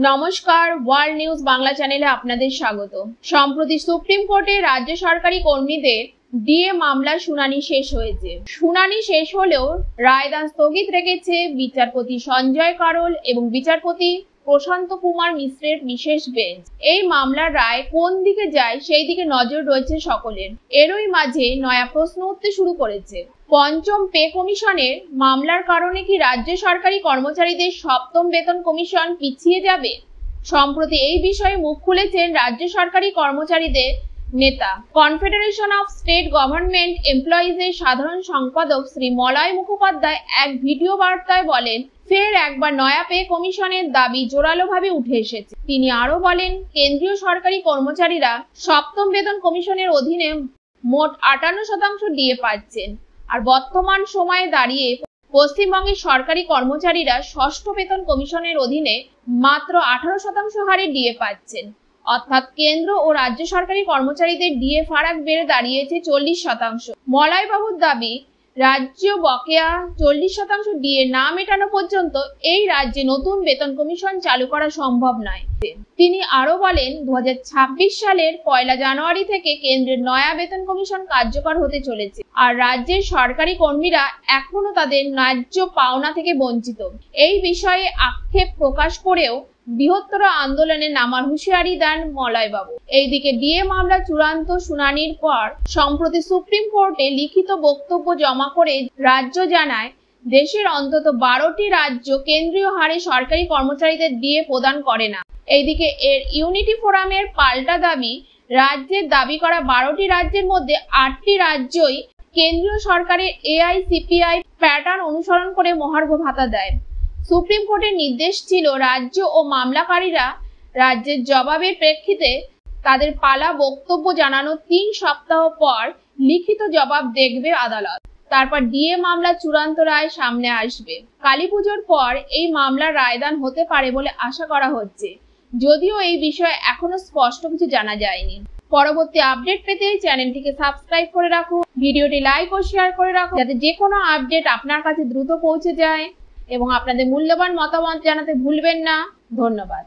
নমস্কার, world news Bangla চ্যানেলে আপনাদের স্বাগত। সম্প্রতি সুপ্রিম কোর্টে রাজ্য সরকারি কর্মীদের ডিএ মামলার শুনানি শেষ হয়েছে। শুনানি শেষ হলেও রায়দান স্থগিত রেখেছে বিচারপতি সঞ্জয় কারোল এবং বিচারপতি প্রশান্ত কুমার মিশ্রের বিশেষ বেঞ্চ। এই মামলার রায় কোন দিকে যায় সেই দিকে নজর রয়েছে সকলের। এরই মাঝে নয়া প্রশ্ন উঠতে শুরু করেছে। পঞ্চম পে কমিশনের মামলার কারণে কি রাজ্য সরকারি কর্মচারীদের সপ্তম বেতন কমিশন পিছিয়ে যাবে? সম্প্রতি এই বিষয়ে মুখ খুলেছেন রাজ্য সরকারি কর্মচারীদের নেতা কনফেডারেশন অফ স্টেট গভর্নমেন্ট এমপ্লয়িজের সাধারণ সম্পাদক শ্রী মলয় মুখোপাধ্যায় এক ভিডিও বার্তায় বলেন, ফের একবার নয়া পে কমিশনের দাবি জোরালোভাবে উঠে এসেছে। তিনি আরো বলেন, কেন্দ্রীয় সরকারি কর্মচারীরা সপ্তম বেতন কমিশনের অধীনে মোট 58% ডিএ পাচ্ছেন, আর বর্তমান সময়ে দাঁড়িয়ে পশ্চিমবঙ্গের সরকারি কর্মচারীরা ষষ্ঠ বেতন কমিশনের অধীনে মাত্র 18% হারে ডিএ পাচ্ছেন। অর্থাৎ কেন্দ্র ও রাজ্য সরকারি কর্মচারীদের ডিএ ফারাক বেড়ে দাঁড়িয়েছে 40%। মলয়বাবুর দাবি, রাজ্য বকেয়া 40% ডিএ না মেটানো পর্যন্ত এই রাজ্যে নতুন বেতন কমিশন চালু করা সম্ভব নয়। তিনি আরো বলেন, 2026 সালের 1 জানুয়ারি থেকে কেন্দ্রের নয়া বেতন কমিশন কার্যকর হতে চলেছে, আর রাজ্যের সরকারি কর্মীরা এখনো তাদের ন্যায্য পাওনা থেকে বঞ্চিত। এই বিষয়ে আক্ষেপ প্রকাশ করেও বৃহত্তর আন্দোলনে নামার হুঁশিয়ারি দেন মলয়বাবু। এইদিকে ডিএ মামলা চূড়ান্ত শুনানির পর সম্প্রতি সুপ্রিম কোর্টে লিখিত বক্তব্য জমা করে রাজ্য জানায়, দেশের অন্তত 12টি রাজ্য কেন্দ্রীয় হারে সরকারি কর্মচারীদের ডিএ প্রদান করে না। এইদিকে এর ইউনিটি ফোরামের পাল্টা দাবি, রাজ্যের দাবি করা 12টি রাজ্যের মধ্যে 8টি রাজ্যই কেন্দ্রীয় সরকারের এআইসিপিআই প্যাটার্ন অনুসরণ করে মহার্ঘ ভাতা দেয়। সুপ্রিম কোর্টের নির্দেশ ছিল, রাজ্য ও মামলাকারীরা রাজ্যের জবাবের প্রেক্ষিতে তাদের পালা বক্তব্য জানানোর 3 সপ্তাহ পর লিখিত জবাব দেখবে আদালত। তারপর ডিএ মামলা চূড়ান্ত রায় সামনে আসবে। কালীপুজোর পর এই মামলার রায়দান হতে পারে বলে আশা করা হচ্ছে, যদিও এই বিষয়ে এখনো স্পষ্ট কিছু জানা যায়নি। পরবর্তী আপডেট পেতে চ্যানেলটিকে সাবস্ক্রাইব করে রাখুন, ভিডিওটি লাইক ও শেয়ার করে রাখুন, যাতে যে কোনো আপডেট আপনার কাছে দ্রুত পৌঁছে যায়, এবং আপনাদের মূল্যবান মতামত জানাতে ভুলবেন না। ধন্যবাদ।